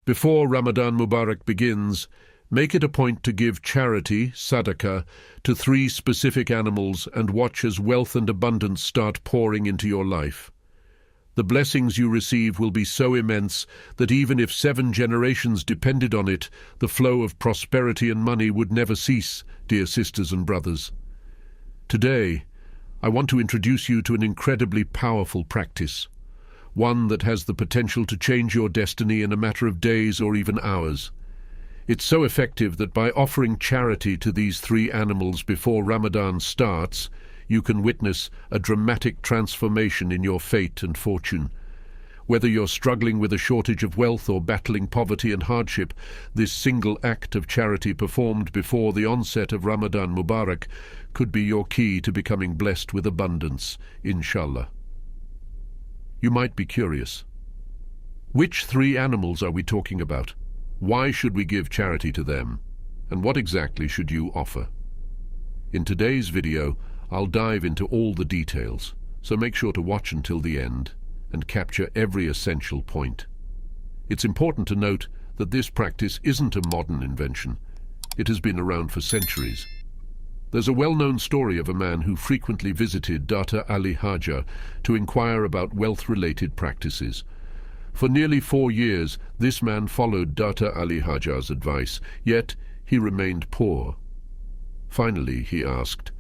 Before Ramadan Mubarak begins, make it a point to give charity, sadaqah, to 3 specific animals and watch as wealth and abundance start pouring into your life. The blessings you receive will be so immense that even if 7 generations depended on it, the flow of prosperity and money would never cease, dear sisters and brothers. Today, I want to introduce you to an incredibly powerful practice, one that has the potential to change your destiny in a matter of days or even hours. It's so effective that by offering charity to these 3 animals before Ramadan starts, you can witness a dramatic transformation in your fate and fortune. Whether you're struggling with a shortage of wealth or battling poverty and hardship, this single act of charity performed before the onset of Ramadan Mubarak could be your key to becoming blessed with abundance, inshallah. You might be curious. Which 3 animals are we talking about? Why should we give charity to them? And what exactly should you offer? In today's video, I'll dive into all the details, so make sure to watch until the end and capture every essential point. It's important to note that this practice isn't a modern invention. It has been around for centuries. There's a well-known story of a man who frequently visited Data Ali Hajar to inquire about wealth-related practices. For nearly 4 years, this man followed Data Ali Hajar's advice, yet he remained poor. Finally, he asked,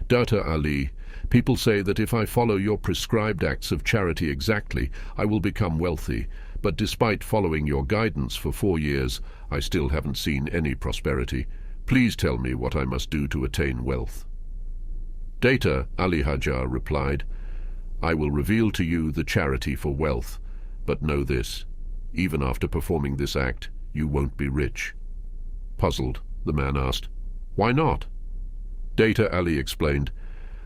"Data Ali, people say that if I follow your prescribed acts of charity exactly, I will become wealthy, but despite following your guidance for 4 years, I still haven't seen any prosperity. Please tell me what I must do to attain wealth." Data Ali Hajar replied, "I will reveal to you the charity for wealth, but know this, even after performing this act, you won't be rich." Puzzled, the man asked, "Why not?" Data Ali explained,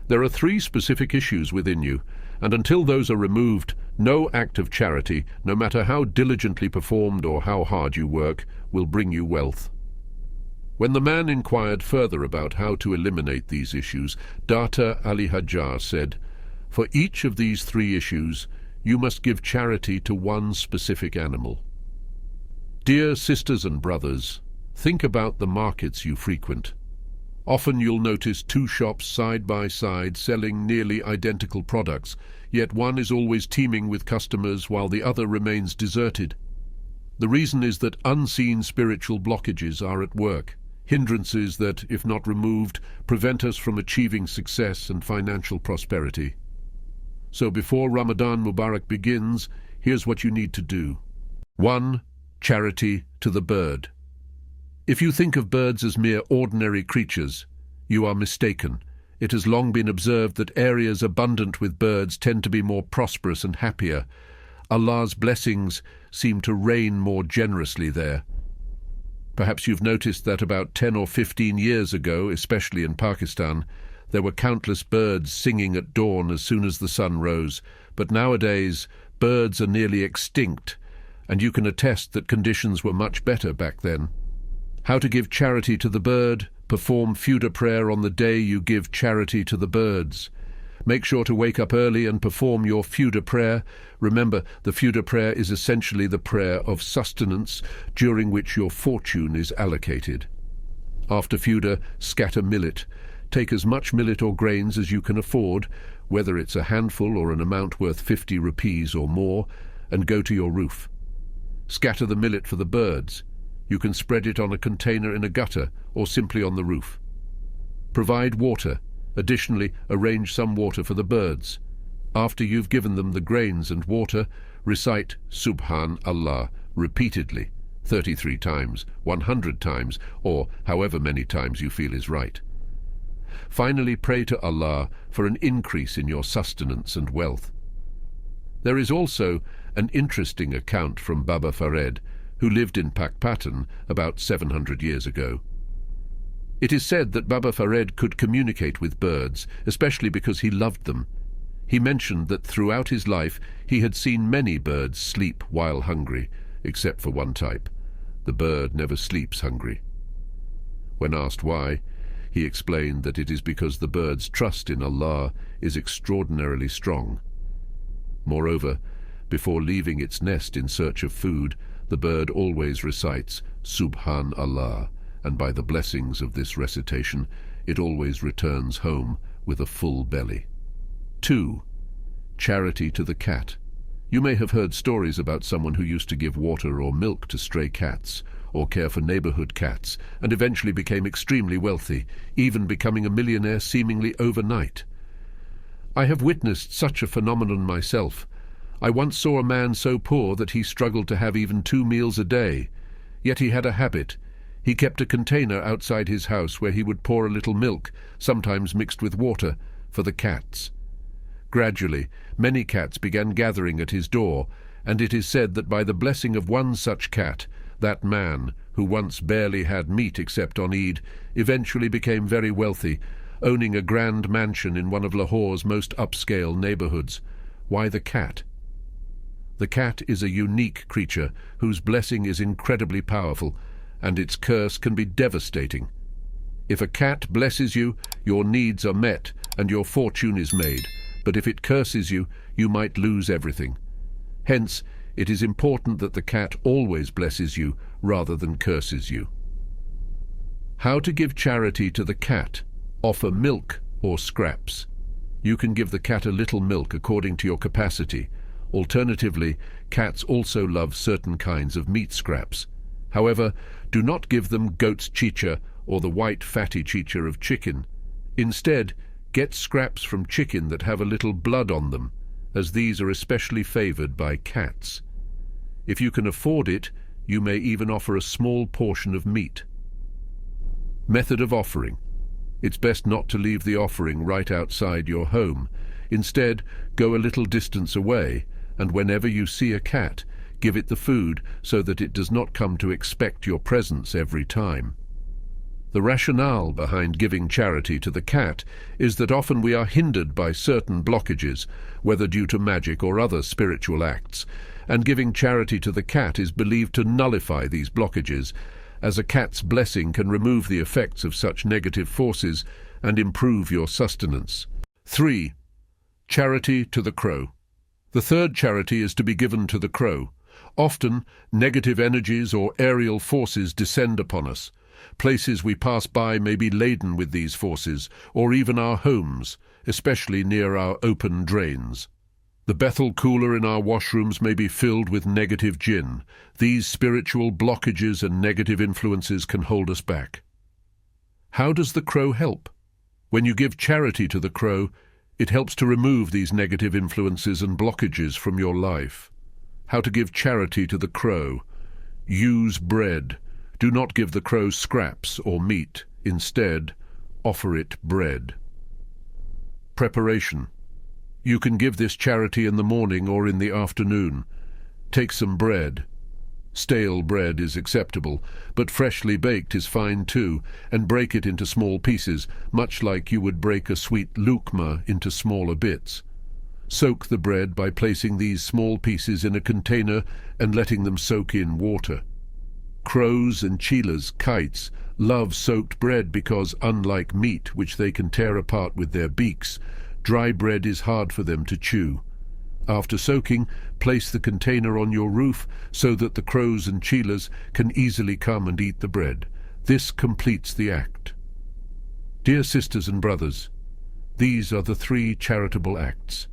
"There are 3 specific issues within you, and until those are removed, no act of charity, no matter how diligently performed or how hard you work, will bring you wealth." When the man inquired further about how to eliminate these issues, Data Ali Hajar said, "For each of these 3 issues, you must give charity to 1 specific animal." Dear sisters and brothers, think about the markets you frequent. Often you'll notice 2 shops side by side selling nearly identical products, yet one is always teeming with customers while the other remains deserted. The reason is that unseen spiritual blockages are at work, hindrances that, if not removed, prevent us from achieving success and financial prosperity. So before Ramadan Mubarak begins, here's what you need to do. 1. Charity to the bird. If you think of birds as mere ordinary creatures, you are mistaken. It has long been observed that areas abundant with birds tend to be more prosperous and happier. Allah's blessings seem to rain more generously there. Perhaps you've noticed that about 10 or 15 years ago, especially in Pakistan, there were countless birds singing at dawn as soon as the sun rose, but nowadays birds are nearly extinct, and you can attest that conditions were much better back then. How to give charity to the bird? Perform Fajr prayer on the day you give charity to the birds. Make sure to wake up early and perform your Fajr prayer. Remember, the Fajr prayer is essentially the prayer of sustenance, during which your fortune is allocated. After Fajr, scatter millet. Take as much millet or grains as you can afford, whether it's a handful or an amount worth 50 rupees or more, and go to your roof. Scatter the millet for the birds. You can spread it on a container in a gutter or simply on the roof. Provide water. Additionally, arrange some water for the birds. After you've given them the grains and water, recite Subhan Allah repeatedly, 33 times, 100 times, or however many times you feel is right. Finally, pray to Allah for an increase in your sustenance and wealth. There is also an interesting account from Baba Farid, who lived in Pakpatan about 700 years ago. It is said that Baba Farid could communicate with birds, especially because he loved them. He mentioned that throughout his life he had seen many birds sleep while hungry, except for one type. The bird never sleeps hungry. When asked why, he explained that it is because the bird's trust in Allah is extraordinarily strong. Moreover, before leaving its nest in search of food, the bird always recites Subhanallah, and by the blessings of this recitation, it always returns home with a full belly. 2. Charity to the cat. You may have heard stories about someone who used to give water or milk to stray cats, or care for neighborhood cats, and eventually became extremely wealthy, even becoming a millionaire seemingly overnight. I have witnessed such a phenomenon myself. I once saw a man so poor that he struggled to have even 2 meals a day. Yet he had a habit. He kept a container outside his house where he would pour a little milk, sometimes mixed with water, for the cats. Gradually, many cats began gathering at his door, and it is said that by the blessing of one such cat, that man, who once barely had meat except on Eid, eventually became very wealthy, owning a grand mansion in one of Lahore's most upscale neighborhoods. Why the cat? The cat is a unique creature whose blessing is incredibly powerful, and its curse can be devastating. If a cat blesses you, your needs are met and your fortune is made, but if it curses you, you might lose everything. Hence, it is important that the cat always blesses you rather than curses you. How to give charity to the cat? Offer milk or scraps. You can give the cat a little milk according to your capacity. Alternatively, cats also love certain kinds of meat scraps. However, do not give them goat's chicha or the white fatty chicha of chicken. Instead, get scraps from chicken that have a little blood on them, as these are especially favored by cats. If you can afford it, you may even offer a small portion of meat. Method of offering. It's best not to leave the offering right outside your home. Instead, go a little distance away, and whenever you see a cat, give it the food so that it does not come to expect your presence every time. The rationale behind giving charity to the cat is that often we are hindered by certain blockages, whether due to magic or other spiritual acts, and giving charity to the cat is believed to nullify these blockages, as a cat's blessing can remove the effects of such negative forces and improve your sustenance. 3. Charity to the crow. The third charity is to be given to the crow. Often, negative energies or aerial forces descend upon us. Places we pass by may be laden with these forces, or even our homes, especially near our open drains. The Bethel cooler in our washrooms may be filled with negative jinn. These spiritual blockages and negative influences can hold us back. How does the crow help? When you give charity to the crow, it helps to remove these negative influences and blockages from your life. How to give charity to the crow? Use bread. Do not give the crow scraps or meat. Instead, offer it bread. Preparation. You can give this charity in the morning or in the afternoon. Take some bread. Stale bread is acceptable, but freshly baked is fine too, and break it into small pieces, much like you would break a sweet lukma into smaller bits. Soak the bread by placing these small pieces in a container and letting them soak in water. Crows and cheetahs, kites, love soaked bread because, unlike meat, which they can tear apart with their beaks, dry bread is hard for them to chew. After soaking, place the container on your roof so that the crows and cheetahs can easily come and eat the bread. This completes the act. Dear sisters and brothers, these are the 3 charitable acts.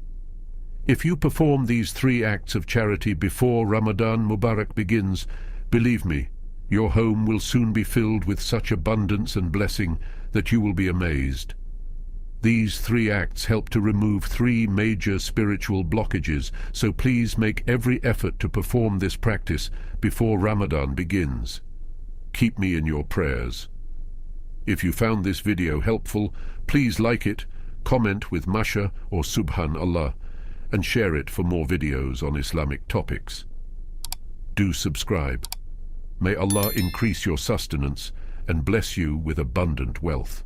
If you perform these 3 acts of charity before Ramadan Mubarak begins, believe me, your home will soon be filled with such abundance and blessing that you will be amazed. These 3 acts help to remove 3 major spiritual blockages, so please make every effort to perform this practice before Ramadan begins. Keep me in your prayers. If you found this video helpful, please like it, comment with Masha or Subhanallah, and share it for more videos on Islamic topics. Do subscribe. May Allah increase your sustenance and bless you with abundant wealth.